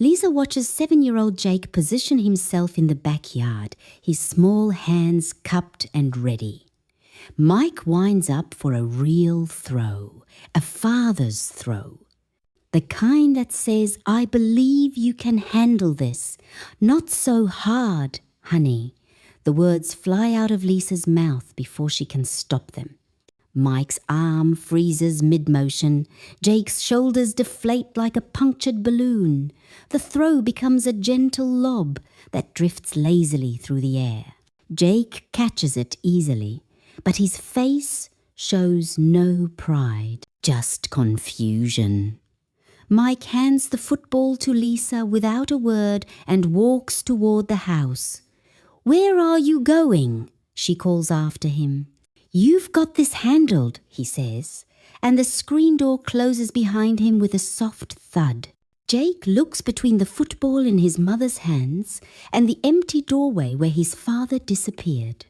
Lisa watches 7-year-old Jake position himself in the backyard, his small hands cupped and ready. Mike winds up for a real throw, a father's throw. The kind that says, "I believe you can handle this. Not so hard, honey." The words fly out of Lisa's mouth before she can stop them. Mike's arm freezes mid-motion. Jake's shoulders deflate like a punctured balloon. The throw becomes a gentle lob that drifts lazily through the air. Jake catches it easily, but his face shows no pride, just confusion. Mike hands the football to Lisa without a word and walks toward the house. "Where are you going?" she calls after him. "You've got this handled," he says, and the screen door closes behind him with a soft thud. Jake looks between the football in his mother's hands and the empty doorway where his father disappeared.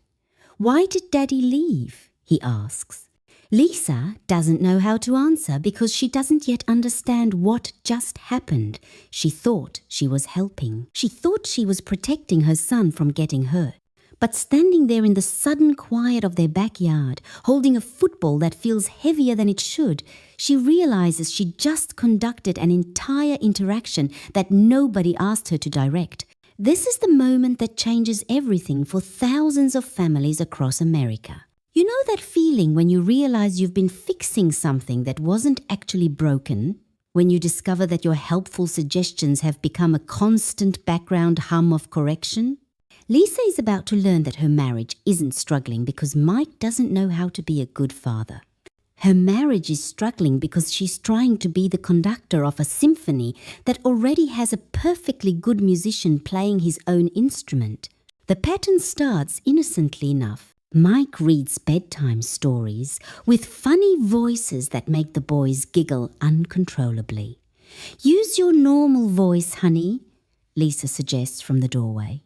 "Why did Daddy leave?" he asks. Lisa doesn't know how to answer because she doesn't yet understand what just happened. She thought she was helping. She thought she was protecting her son from getting hurt. But standing there in the sudden quiet of their backyard, holding a football that feels heavier than it should, she realizes she just conducted an entire interaction that nobody asked her to direct. This is the moment that changes everything for thousands of families across America. You know that feeling when you realize you've been fixing something that wasn't actually broken? When you discover that your helpful suggestions have become a constant background hum of correction? Lisa is about to learn that her marriage isn't struggling because Mike doesn't know how to be a good father. Her marriage is struggling because she's trying to be the conductor of a symphony that already has a perfectly good musician playing his own instrument. The pattern starts innocently enough. Mike reads bedtime stories with funny voices that make the boys giggle uncontrollably. "Use your normal voice, honey," Lisa suggests from the doorway.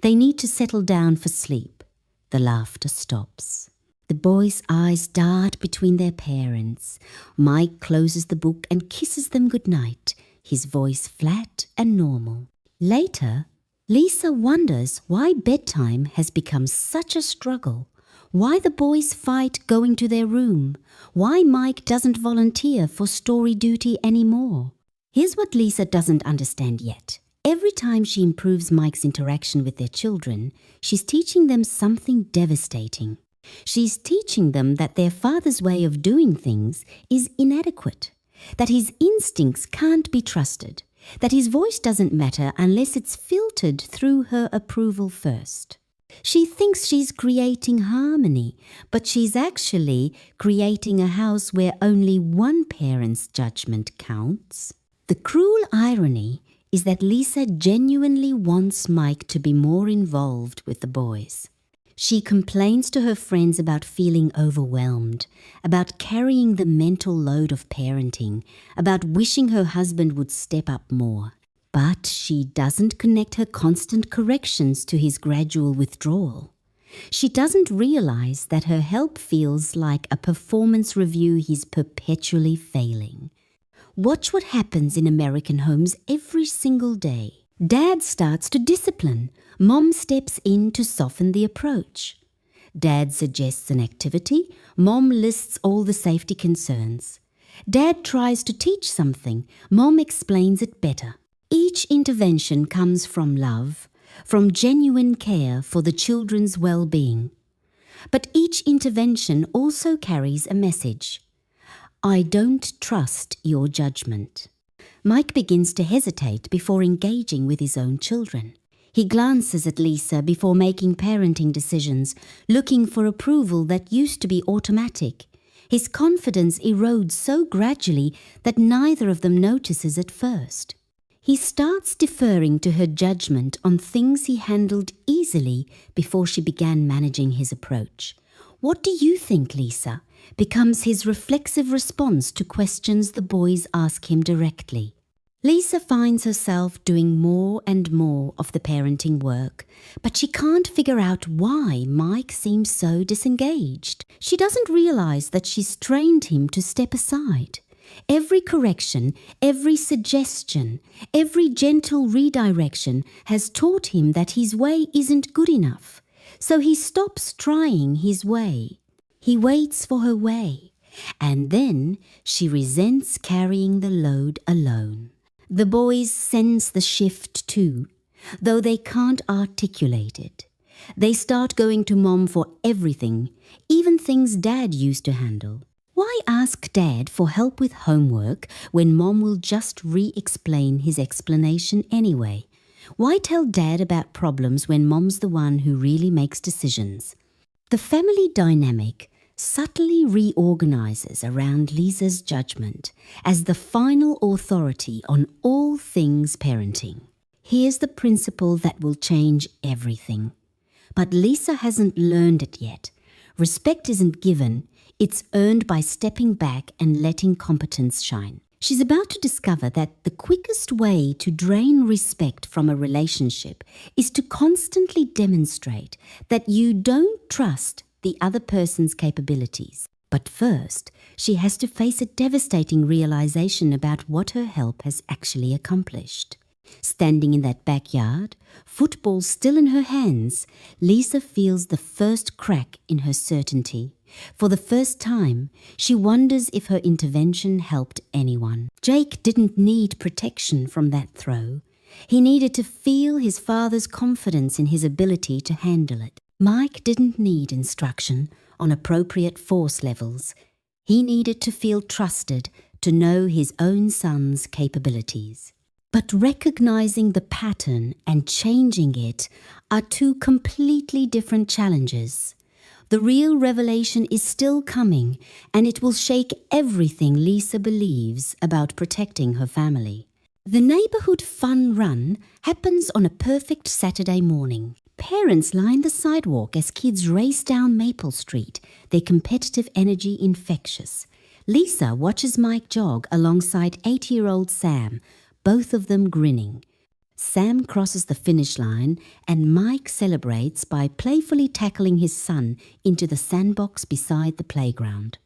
They need to settle down for sleep. The laughter stops. The boys' eyes dart between their parents. Mike closes the book and kisses them goodnight, his voice flat and normal. Later, Lisa wonders why bedtime has become such a struggle, why the boys fight going to their room, why Mike doesn't volunteer for story duty anymore. Here's what Lisa doesn't understand yet. Every time she improves Mike's interaction with their children, she's teaching them something devastating. She's teaching them that their father's way of doing things is inadequate, that his instincts can't be trusted, that his voice doesn't matter unless it's filtered through her approval first. She thinks she's creating harmony, but she's actually creating a house where only one parent's judgment counts. The cruel irony is that Lisa genuinely wants Mike to be more involved with the boys. She complains to her friends about feeling overwhelmed, about carrying the mental load of parenting, about wishing her husband would step up more. But she doesn't connect her constant corrections to his gradual withdrawal. She doesn't realize that her help feels like a performance review he's perpetually failing. Watch what happens in American homes every single day. Dad starts to discipline. Mom steps in to soften the approach. Dad suggests an activity. Mom lists all the safety concerns. Dad tries to teach something. Mom explains it better. Each intervention comes from love, from genuine care for the children's well-being. But each intervention also carries a message. I don't trust your judgment. Mike begins to hesitate before engaging with his own children. He glances at Lisa before making parenting decisions, looking for approval that used to be automatic. His confidence erodes so gradually that neither of them notices at first. He starts deferring to her judgment on things he handled easily before she began managing his approach. What do you think, Lisa? Becomes his reflexive response to questions the boys ask him directly. Lisa finds herself doing more and more of the parenting work, but she can't figure out why Mike seems so disengaged. She doesn't realize that she's trained him to step aside. Every correction, every suggestion, every gentle redirection has taught him that his way isn't good enough. So he stops trying his way. He waits for her way. And then she resents carrying the load alone. The boys sense the shift too, though they can't articulate it. They start going to Mom for everything, even things Dad used to handle. Why ask Dad for help with homework when Mom will just re-explain his explanation anyway? Why tell Dad about problems when Mom's the one who really makes decisions? The family dynamic subtly reorganizes around Lisa's judgment as the final authority on all things parenting. Here's the principle that will change everything. But Lisa hasn't learned it yet. Respect isn't given, it's earned by stepping back and letting competence shine. She's about to discover that the quickest way to drain respect from a relationship is to constantly demonstrate that you don't trust the other person's capabilities. But first, she has to face a devastating realization about what her help has actually accomplished. Standing in that backyard, football still in her hands, Lisa feels the first crack in her certainty. For the first time, she wonders if her intervention helped anyone. Jake didn't need protection from that throw. He needed to feel his father's confidence in his ability to handle it. Mike didn't need instruction on appropriate force levels. He needed to feel trusted to know his own son's capabilities. But recognizing the pattern and changing it are two completely different challenges. The real revelation is still coming, and it will shake everything Lisa believes about protecting her family. The neighborhood fun run happens on a perfect Saturday morning. Parents line the sidewalk as kids race down Maple Street, their competitive energy infectious. Lisa watches Mike jog alongside 8-year-old Sam, both of them grinning. Sam crosses the finish line and Mike celebrates by playfully tackling his son into the sandbox beside the playground.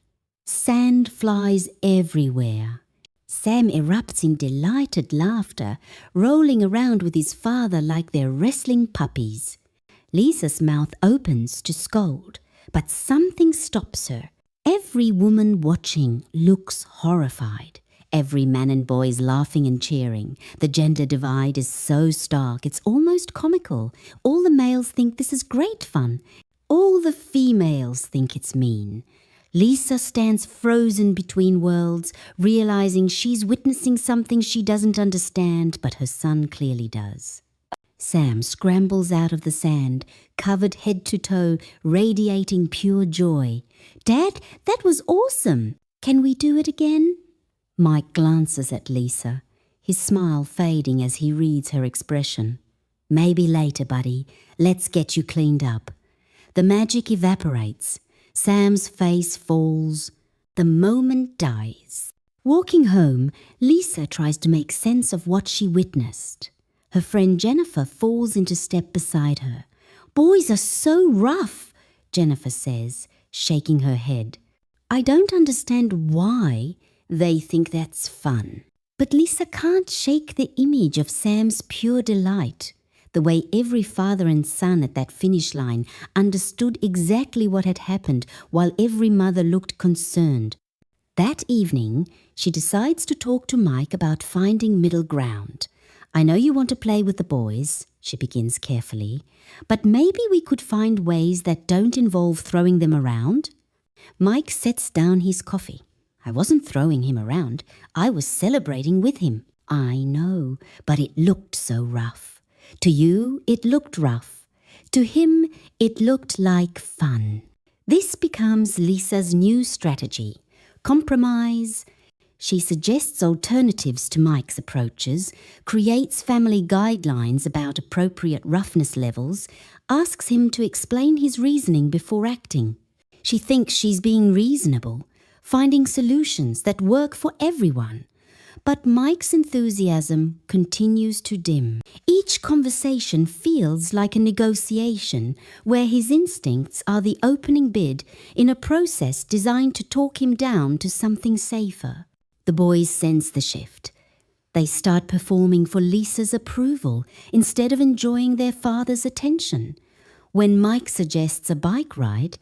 Sand flies everywhere. Sam erupts in delighted laughter, rolling around with his father like they're wrestling puppies. Lisa's mouth opens to scold, but something stops her. Every woman watching looks horrified. Every man and boy is laughing and cheering. The gender divide is so stark, it's almost comical. All the males think this is great fun. All the females think it's mean. Lisa stands frozen between worlds, realizing she's witnessing something she doesn't understand, but her son clearly does. Sam scrambles out of the sand, covered head to toe, radiating pure joy. "Dad, that was awesome. Can we do it again?" Mike glances at Lisa, his smile fading as he reads her expression. "Maybe later, buddy. Let's get you cleaned up." The magic evaporates. Sam's face falls. The moment dies. Walking home, Lisa tries to make sense of what she witnessed. Her friend Jennifer falls into step beside her. "Boys are so rough," Jennifer says, shaking her head. "I don't understand why they think that's fun." But Lisa can't shake the image of Sam's pure delight, the way every father and son at that finish line understood exactly what had happened while every mother looked concerned. That evening, she decides to talk to Mike about finding middle ground. "I know you want to play with the boys," she begins carefully, "but maybe we could find ways that don't involve throwing them around." Mike sets down his coffee. "I wasn't throwing him around. I was celebrating with him." "I know, but it looked so rough. To you, it looked rough. To him, it looked like fun." This becomes Lisa's new strategy. Compromise. She suggests alternatives to Mike's approaches, creates family guidelines about appropriate roughness levels, asks him to explain his reasoning before acting. She thinks she's being reasonable, finding solutions that work for everyone. But Mike's enthusiasm continues to dim. Each conversation feels like a negotiation where his instincts are the opening bid in a process designed to talk him down to something safer. The boys sense the shift. They start performing for Lisa's approval instead of enjoying their father's attention. When Mike suggests a bike ride,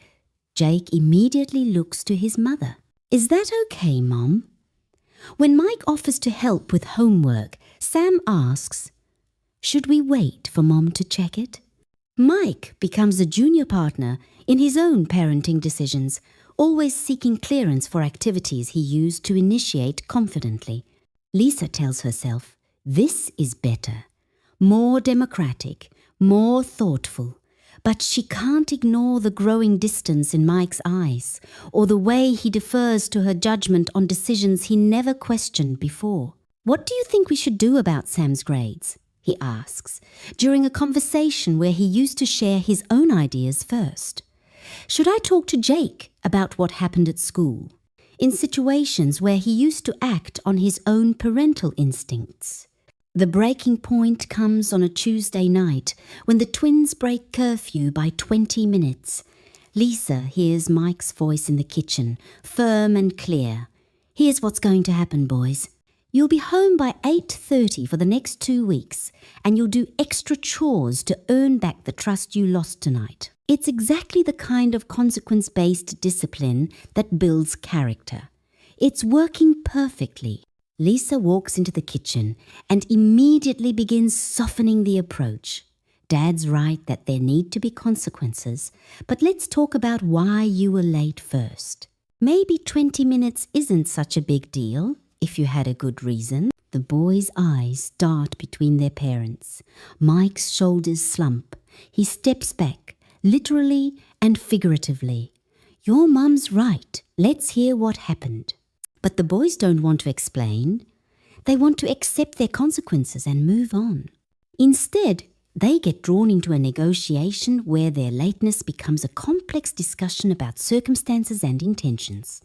Jake immediately looks to his mother. "Is that okay, Mom?" When Mike offers to help with homework, Sam asks, "Should we wait for Mom to check it?" Mike becomes a junior partner in his own parenting decisions, always seeking clearance for activities he used to initiate confidently. Lisa tells herself, this is better, more democratic, more thoughtful, but she can't ignore the growing distance in Mike's eyes or the way he defers to her judgment on decisions he never questioned before. "What do you think we should do about Sam's grades?" he asks, during a conversation where he used to share his own ideas first. "Should I talk to Jake about what happened at school?" In situations where he used to act on his own parental instincts. The breaking point comes on a Tuesday night when the twins break curfew by 20 minutes. Lisa hears Mike's voice in the kitchen, firm and clear. "Here's what's going to happen, boys. You'll be home by 8:30 for the next 2 weeks, and you'll do extra chores to earn back the trust you lost tonight." It's exactly the kind of consequence-based discipline that builds character. It's working perfectly. Lisa walks into the kitchen and immediately begins softening the approach. "Dad's right that there need to be consequences, but let's talk about why you were late first. Maybe 20 minutes isn't such a big deal if you had a good reason." The boys' eyes dart between their parents. Mike's shoulders slump. He steps back, literally and figuratively. "Your mum's right. Let's hear what happened." But the boys don't want to explain. They want to accept their consequences and move on. Instead, they get drawn into a negotiation where their lateness becomes a complex discussion about circumstances and intentions.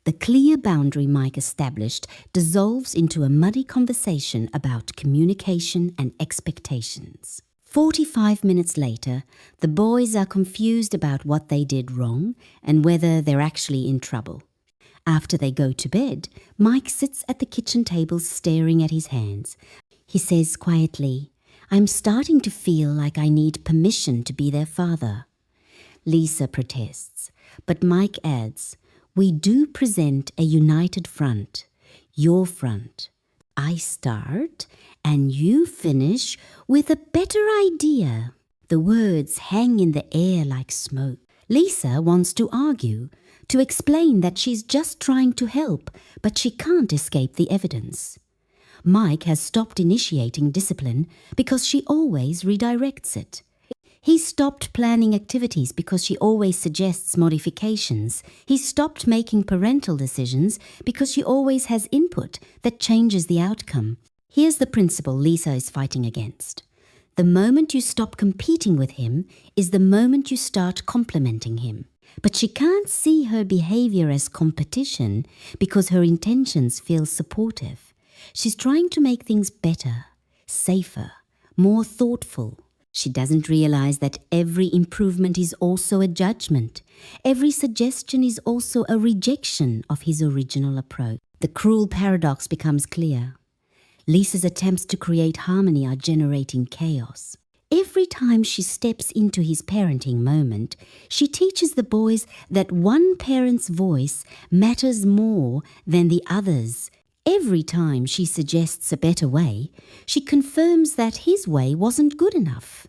The clear boundary Mike established dissolves into a muddy conversation about communication and expectations. 45 minutes later, the boys are confused about what they did wrong and whether they're actually in trouble. After they go to bed, Mike sits at the kitchen table staring at his hands. He says quietly, "I'm starting to feel like I need permission to be their father." Lisa protests, but Mike adds, "We do present a united front, your front. I start and you finish with a better idea." The words hang in the air like smoke. Lisa wants to argue, to explain that she's just trying to help, but she can't escape the evidence. Mike has stopped initiating discipline because she always redirects it. He's stopped planning activities because she always suggests modifications. He's stopped making parental decisions because she always has input that changes the outcome. Here's the principle Lisa is fighting against. The moment you stop competing with him is the moment you start complimenting him. But she can't see her behavior as competition because her intentions feel supportive. She's trying to make things better, safer, more thoughtful. She doesn't realize that every improvement is also a judgment. Every suggestion is also a rejection of his original approach. The cruel paradox becomes clear. Lisa's attempts to create harmony are generating chaos. Every time she steps into his parenting moment, she teaches the boys that one parent's voice matters more than the other's. Every time she suggests a better way, she confirms that his way wasn't good enough.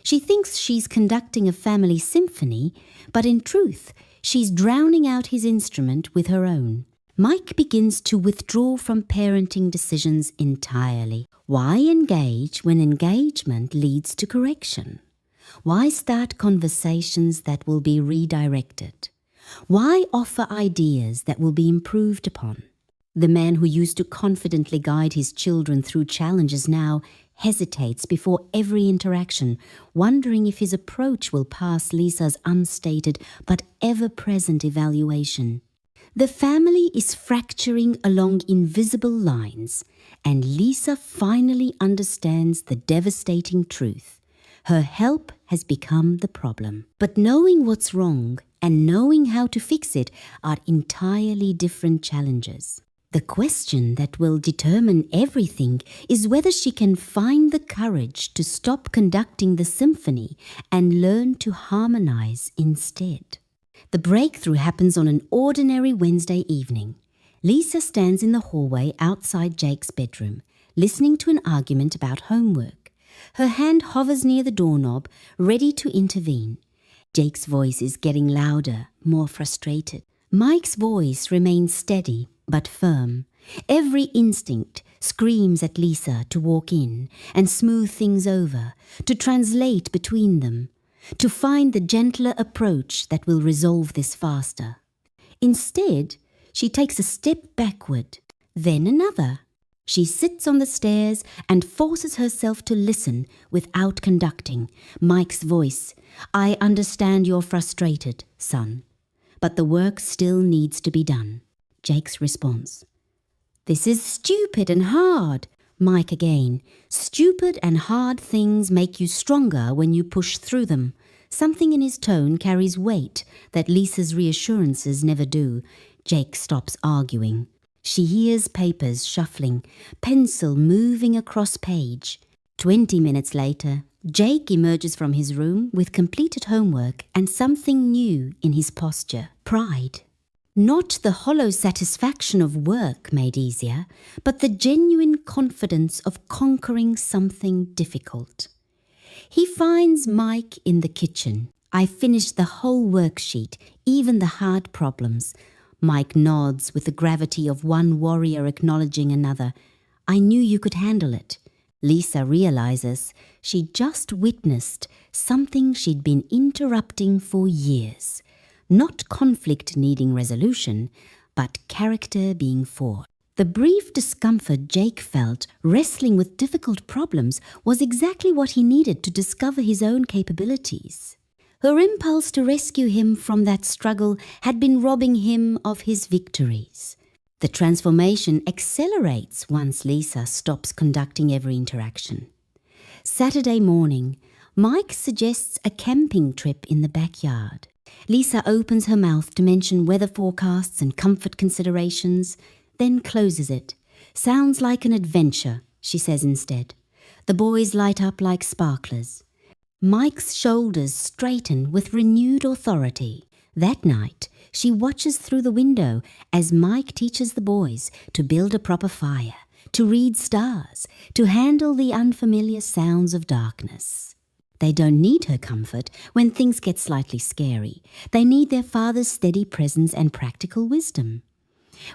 She thinks she's conducting a family symphony, but in truth, she's drowning out his instrument with her own. Mike begins to withdraw from parenting decisions entirely. Why engage when engagement leads to correction? Why start conversations that will be redirected? Why offer ideas that will be improved upon? The man who used to confidently guide his children through challenges now hesitates before every interaction, wondering if his approach will pass Lisa's unstated but ever-present evaluation. The family is fracturing along invisible lines, and Lisa finally understands the devastating truth. Her help has become the problem. But knowing what's wrong and knowing how to fix it are entirely different challenges. The question that will determine everything is whether she can find the courage to stop conducting the symphony and learn to harmonize instead. The breakthrough happens on an ordinary Wednesday evening. Lisa stands in the hallway outside Jake's bedroom, listening to an argument about homework. Her hand hovers near the doorknob, ready to intervene. Jake's voice is getting louder, more frustrated. Mike's voice remains steady but firm. Every instinct screams at Lisa to walk in and smooth things over, to translate between them, to find the gentler approach that will resolve this faster. Instead, she takes a step backward, then another. She sits on the stairs and forces herself to listen without conducting. Mike's voice, "I understand you're frustrated, son, but the work still needs to be done." Jake's response, "This is stupid and hard." Mike again, "Stupid and hard things make you stronger when you push through them." Something in his tone carries weight that Lisa's reassurances never do. Jake stops arguing. She hears papers shuffling, pencil moving across page. 20 minutes later, Jake emerges from his room with completed homework and something new in his posture, pride. Not the hollow satisfaction of work made easier, but the genuine confidence of conquering something difficult. He finds Mike in the kitchen. "I finished the whole worksheet, even the hard problems." Mike nods with the gravity of one warrior acknowledging another. "I knew you could handle it." Lisa realizes she just witnessed something she'd been interrupting for years. Not conflict needing resolution, but character being forged. The brief discomfort Jake felt wrestling with difficult problems was exactly what he needed to discover his own capabilities. Her impulse to rescue him from that struggle had been robbing him of his victories. The transformation accelerates once Lisa stops conducting every interaction. Saturday morning, Mike suggests a camping trip in the backyard. Lisa opens her mouth to mention weather forecasts and comfort considerations, then closes it. "Sounds like an adventure," she says instead. The boys light up like sparklers. Mike's shoulders straighten with renewed authority. That night, she watches through the window as Mike teaches the boys to build a proper fire, to read stars, to handle the unfamiliar sounds of darkness. They don't need her comfort when things get slightly scary. They need their father's steady presence and practical wisdom.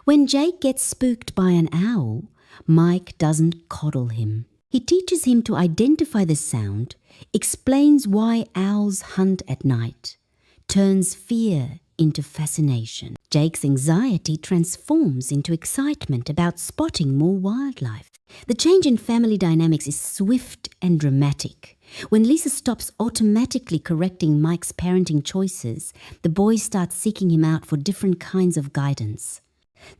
When Jake gets spooked by an owl, Mike doesn't coddle him. He teaches him to identify the sound, explains why owls hunt at night, turns fear into fascination. Jake's anxiety transforms into excitement about spotting more wildlife. The change in family dynamics is swift and dramatic. When Lisa stops automatically correcting Mike's parenting choices, the boys start seeking him out for different kinds of guidance.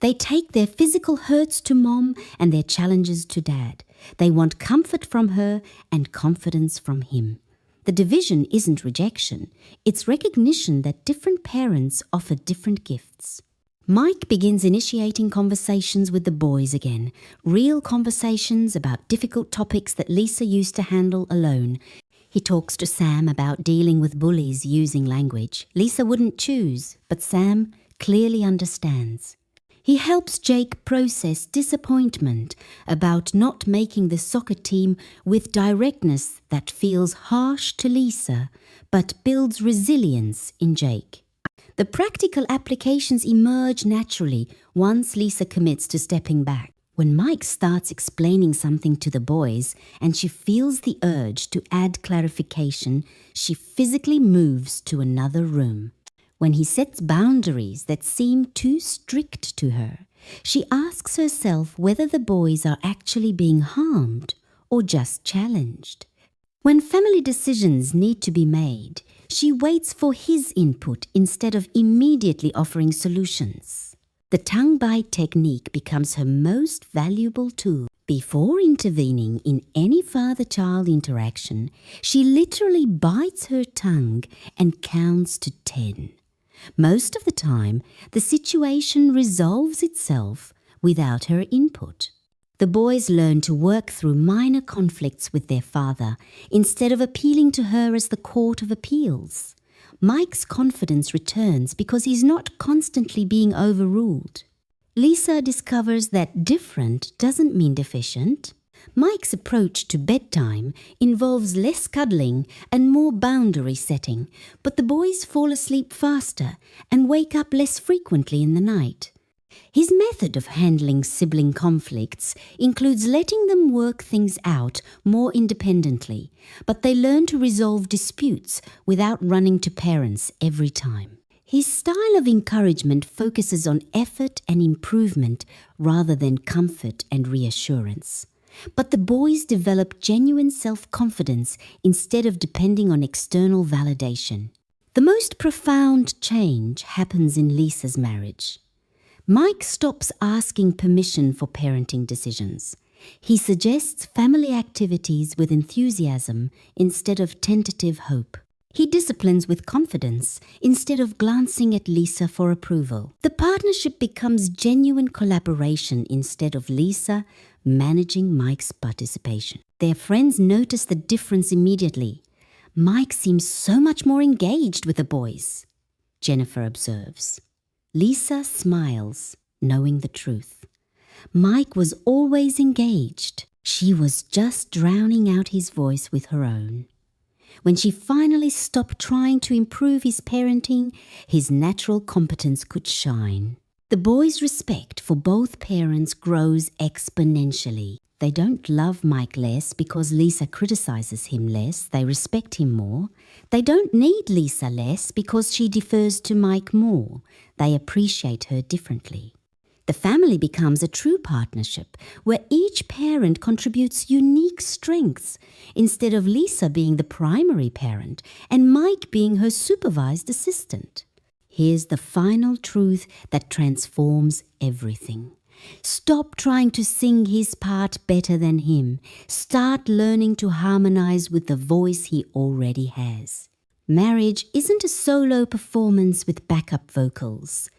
They take their physical hurts to mom and their challenges to dad. They want comfort from her and confidence from him. The division isn't rejection, it's recognition that different parents offer different gifts. Mike begins initiating conversations with the boys again, real conversations about difficult topics that Lisa used to handle alone. He talks to Sam about dealing with bullies using language Lisa wouldn't choose, but Sam clearly understands. He helps Jake process disappointment about not making the soccer team with directness that feels harsh to Lisa, but builds resilience in Jake. The practical applications emerge naturally once Lisa commits to stepping back. When Mike starts explaining something to the boys and she feels the urge to add clarification, she physically moves to another room. When he sets boundaries that seem too strict to her, she asks herself whether the boys are actually being harmed or just challenged. When family decisions need to be made, she waits for his input instead of immediately offering solutions. The tongue bite technique becomes her most valuable tool. Before intervening in any father-child interaction, she literally bites her tongue and counts to 10. Most of the time, the situation resolves itself without her input. The boys learn to work through minor conflicts with their father instead of appealing to her as the court of appeals. Mike's confidence returns because he's not constantly being overruled. Lisa discovers that different doesn't mean deficient. Mike's approach to bedtime involves less cuddling and more boundary setting, but the boys fall asleep faster and wake up less frequently in the night. His method of handling sibling conflicts includes letting them work things out more independently, but they learn to resolve disputes without running to parents every time. His style of encouragement focuses on effort and improvement rather than comfort and reassurance. But the boys develop genuine self-confidence instead of depending on external validation. The most profound change happens in Lisa's marriage. Mike stops asking permission for parenting decisions. He suggests family activities with enthusiasm instead of tentative hope. He disciplines with confidence instead of glancing at Lisa for approval. The partnership becomes genuine collaboration instead of Lisa managing Mike's participation. Their friends notice the difference immediately. Mike seems so much more engaged with the boys, Jennifer observes. Lisa smiles, knowing the truth. Mike was always engaged. She was just drowning out his voice with her own. When she finally stopped trying to improve his parenting, his natural competence could shine. The boys' respect for both parents grows exponentially. They don't love Mike less because Lisa criticizes him less. They respect him more. They don't need Lisa less because she defers to Mike more. They appreciate her differently. The family becomes a true partnership where each parent contributes unique strengths instead of Lisa being the primary parent and Mike being her supervised assistant. Here's the final truth that transforms everything. Stop trying to sing his part better than him. Start learning to harmonize with the voice he already has. Marriage isn't a solo performance with backup vocals.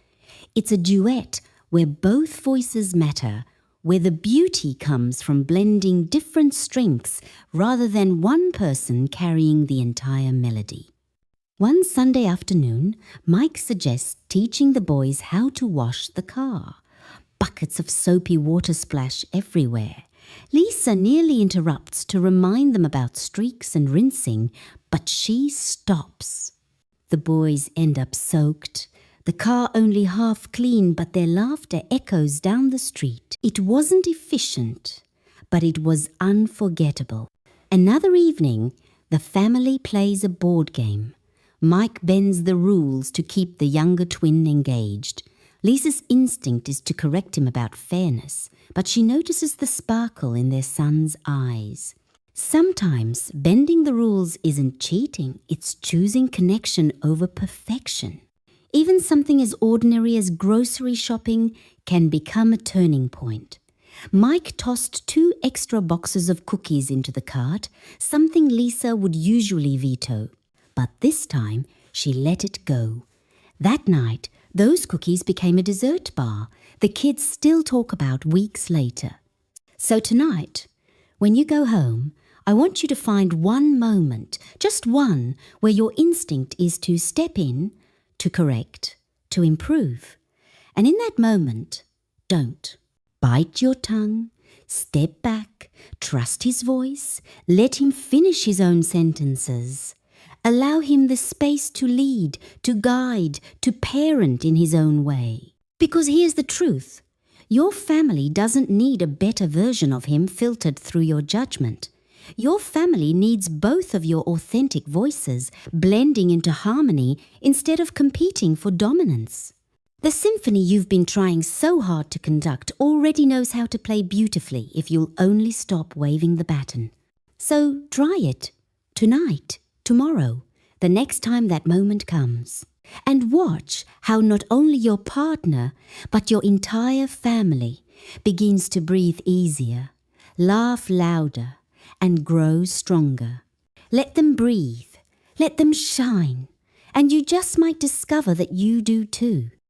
It's a duet where both voices matter, where the beauty comes from blending different strengths rather than one person carrying the entire melody. One Sunday afternoon, Mike suggests teaching the boys how to wash the car. Buckets of soapy water splash everywhere. Lisa nearly interrupts to remind them about streaks and rinsing, but she stops. The boys end up soaked. The car only half clean, but their laughter echoes down the street. It wasn't efficient, but it was unforgettable. Another evening, the family plays a board game. Mike bends the rules to keep the younger twin engaged. Lisa's instinct is to correct him about fairness, but she notices the sparkle in their son's eyes. Sometimes bending the rules isn't cheating, it's choosing connection over perfection. Even something as ordinary as grocery shopping can become a turning point. Mike tossed 2 extra boxes of cookies into the cart, something Lisa would usually veto. But this time, she let it go. That night, those cookies became a dessert bar the kids still talk about weeks later. So tonight, when you go home, I want you to find one moment, just one, where your instinct is to step in, to correct, to improve. And in that moment, don't. Bite your tongue, step back, trust his voice, let him finish his own sentences. Allow him the space to lead, to guide, to parent in his own way. Because here's the truth. Your family doesn't need a better version of him filtered through your judgment. Your family needs both of your authentic voices blending into harmony instead of competing for dominance. The symphony you've been trying so hard to conduct already knows how to play beautifully if you'll only stop waving the baton. So try it tonight. Tomorrow, the next time that moment comes. And watch how not only your partner, but your entire family begins to breathe easier, laugh louder, and grow stronger. Let them breathe, let them shine, and you just might discover that you do too.